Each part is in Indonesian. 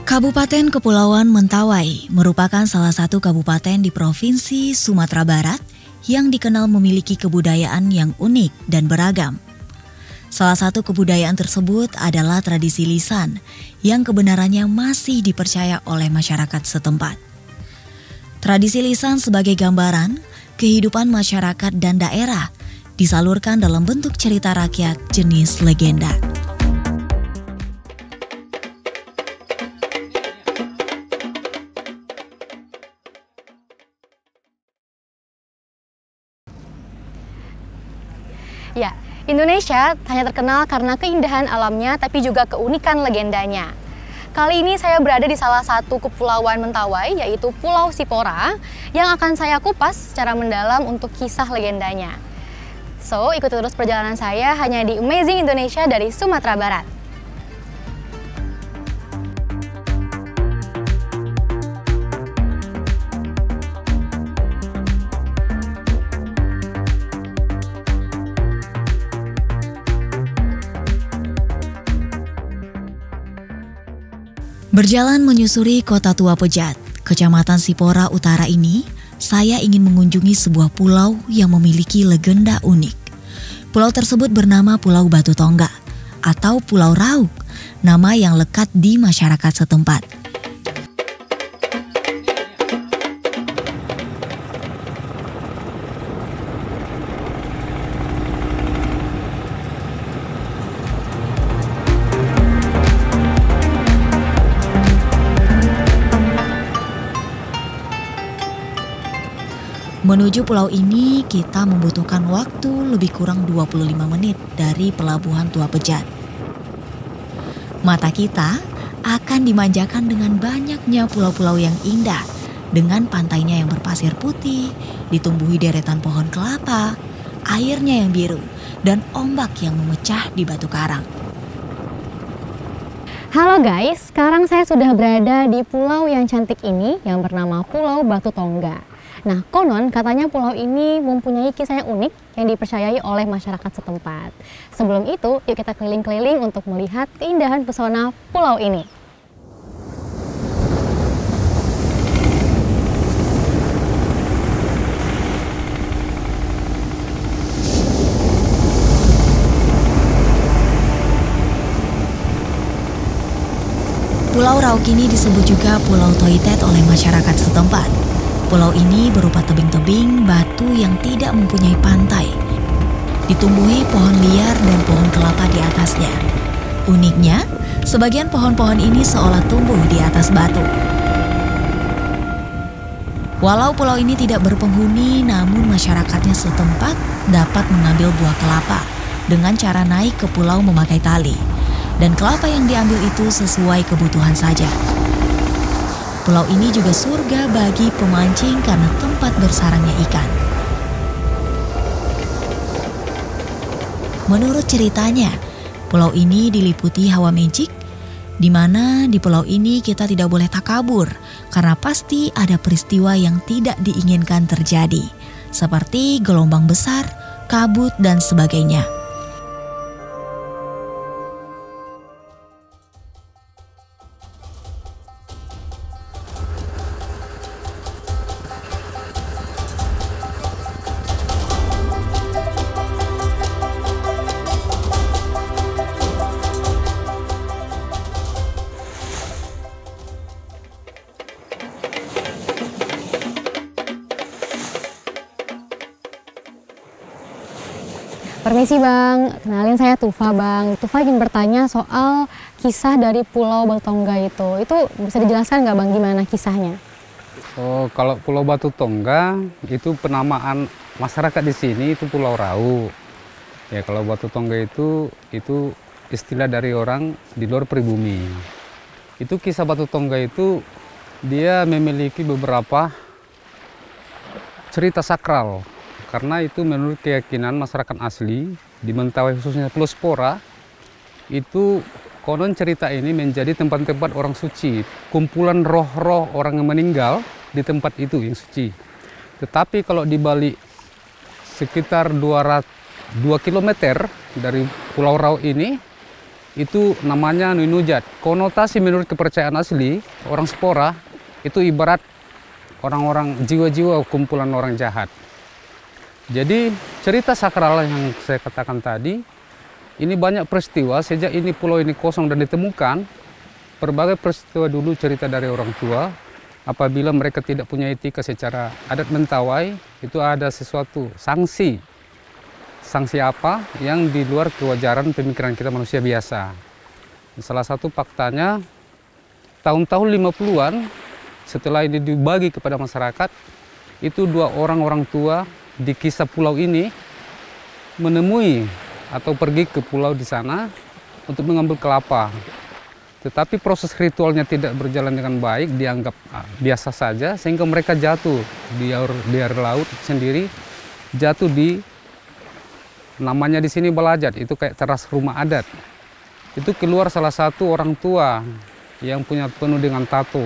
Kabupaten Kepulauan Mentawai merupakan salah satu kabupaten di Provinsi Sumatera Barat yang dikenal memiliki kebudayaan yang unik dan beragam. Salah satu kebudayaan tersebut adalah tradisi lisan yang kebenarannya masih dipercaya oleh masyarakat setempat. Tradisi lisan sebagai gambaran kehidupan masyarakat dan daerah disalurkan dalam bentuk cerita rakyat jenis legenda. Ya, Indonesia hanya terkenal karena keindahan alamnya tapi juga keunikan legendanya. Kali ini saya berada di salah satu kepulauan Mentawai, yaitu Pulau Sipora, yang akan saya kupas secara mendalam untuk kisah legendanya. So, ikuti terus perjalanan saya hanya di Amazing Indonesia dari Sumatera Barat. Berjalan menyusuri Kota Tua Pejat, Kecamatan Sipora Utara ini, saya ingin mengunjungi sebuah pulau yang memiliki legenda unik. Pulau tersebut bernama Pulau Batu Tongga atau Pulau Rauk, nama yang lekat di masyarakat setempat. Menuju pulau ini, kita membutuhkan waktu lebih kurang 25 menit dari Pelabuhan Tua Pejat. Mata kita akan dimanjakan dengan banyaknya pulau-pulau yang indah, dengan pantainya yang berpasir putih, ditumbuhi deretan pohon kelapa, airnya yang biru, dan ombak yang memecah di batu karang. Halo guys, sekarang saya sudah berada di pulau yang cantik ini yang bernama Pulau Batu Tongga. Nah, konon katanya pulau ini mempunyai kisah yang unik yang dipercayai oleh masyarakat setempat. Sebelum itu, yuk kita keliling-keliling untuk melihat keindahan pesona pulau ini. Pulau Rauk ini disebut juga Pulau Toitet oleh masyarakat setempat. Pulau ini berupa tebing-tebing batu yang tidak mempunyai pantai. Ditumbuhi pohon liar dan pohon kelapa di atasnya. Uniknya, sebagian pohon-pohon ini seolah tumbuh di atas batu. Walau pulau ini tidak berpenghuni, namun masyarakatnya setempat dapat mengambil buah kelapa dengan cara naik ke pulau memakai tali. Dan kelapa yang diambil itu sesuai kebutuhan saja. Pulau ini juga surga bagi pemancing karena tempat bersarangnya ikan. Menurut ceritanya, pulau ini diliputi hawa magic, di mana di pulau ini kita tidak boleh takabur karena pasti ada peristiwa yang tidak diinginkan terjadi, seperti gelombang besar, kabut, dan sebagainya. Permisi Bang, kenalin saya Tufa Bang. Tufa ingin bertanya soal kisah dari Pulau Batu Tongga itu. Itu bisa dijelaskan nggak Bang gimana kisahnya? Oh, kalau Pulau Batu Tongga itu penamaan masyarakat di sini itu Pulau Rauk. Ya, kalau Batu Tongga itu istilah dari orang di luar pribumi. Itu kisah Batu Tongga itu dia memiliki beberapa cerita sakral. Karena itu menurut keyakinan masyarakat asli di Mentawai khususnya Pulau Sipora, itu konon cerita ini menjadi tempat-tempat orang suci, kumpulan roh-roh orang yang meninggal di tempat itu yang suci. Tetapi kalau di balik sekitar 2 km dari Pulau Rauk ini, itu namanya Nunujat. Konotasi menurut kepercayaan asli, orang Sipora itu ibarat orang-orang jiwa-jiwa kumpulan orang jahat. Jadi cerita sakral yang saya katakan tadi, ini banyak peristiwa sejak ini pulau ini kosong dan ditemukan. Berbagai peristiwa dulu cerita dari orang tua, apabila mereka tidak punya etika secara adat Mentawai, itu ada sesuatu sanksi. Sanksi apa yang di luar kewajaran pemikiran kita manusia biasa. Salah satu faktanya, tahun-tahun 50-an setelah ini dibagi kepada masyarakat, itu 2 orang tua di kisah pulau ini menemui atau pergi ke pulau di sana untuk mengambil kelapa. Tetapi proses ritualnya tidak berjalan dengan baik, dianggap biasa saja, sehingga mereka jatuh di air laut sendiri, jatuh di namanya di sini Balajat, itu kayak teras rumah adat. Itu keluar salah satu orang tua yang punya penuh dengan tato.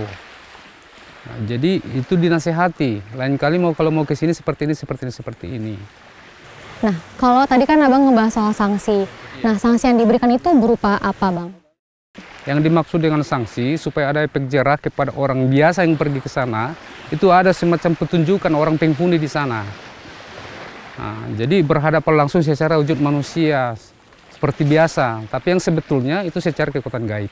Nah, jadi itu dinasehati, lain kali kalau mau ke sini seperti ini. Nah, kalau tadi kan Abang ngebahas soal sanksi. Nah, sanksi yang diberikan itu berupa apa, Bang? Yang dimaksud dengan sanksi supaya ada efek jerah kepada orang biasa yang pergi ke sana, itu ada semacam petunjukan orang penghuni di sana. Nah, jadi berhadapan langsung secara wujud manusia seperti biasa, tapi yang sebetulnya itu secara kekuatan gaib.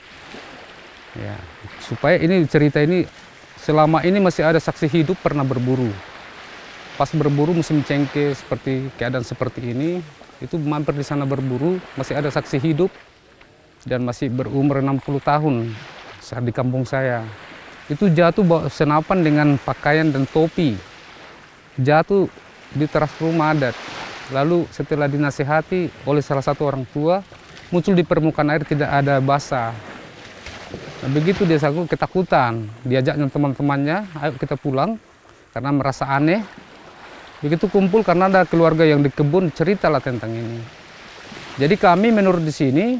Ya, supaya ini cerita ini selama ini masih ada saksi hidup pernah berburu. Pas berburu musim cengkeh seperti keadaan seperti ini, itu mampir di sana berburu, masih ada saksi hidup dan masih berumur 60 tahun saat di kampung saya. Itu jatuh bawa senapan dengan pakaian dan topi. Jatuh di teras rumah adat. Lalu setelah dinasihati oleh salah satu orang tua, muncul di permukaan air tidak ada basah. Nah, begitu dia sangat ketakutan, diajaknya teman-temannya, ayo kita pulang karena merasa aneh. Begitu kumpul karena ada keluarga yang di kebun, ceritalah tentang ini. Jadi kami menurut di sini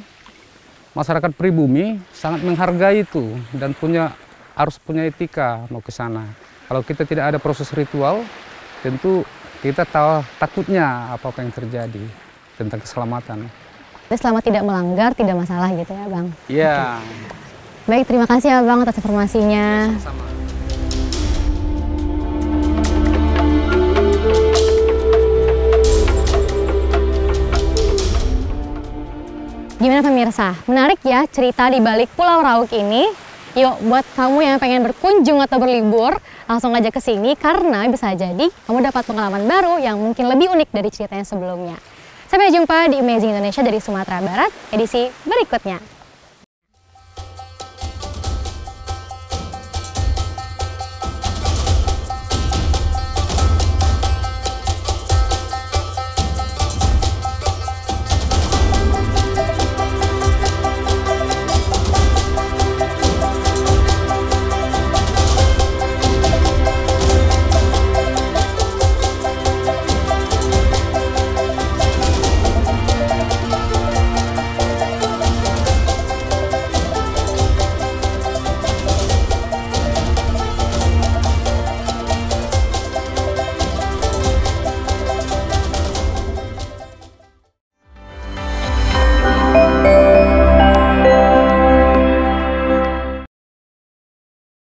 masyarakat pribumi sangat menghargai itu dan harus punya etika mau ke sana. Kalau kita tidak ada proses ritual, tentu kita tahu takutnya apa yang terjadi tentang keselamatan. Jadi selama tidak melanggar, tidak masalah gitu ya, Bang? Iya. Oke. Baik, terima kasih ya, Bang, atas informasinya. Sama-sama. Gimana pemirsa? Menarik ya cerita di balik Pulau Rauk ini? Yuk, buat kamu yang pengen berkunjung atau berlibur, langsung aja ke sini karena bisa jadi kamu dapat pengalaman baru yang mungkin lebih unik dari cerita yang sebelumnya. Sampai jumpa di Amazing Indonesia dari Sumatera Barat, edisi berikutnya.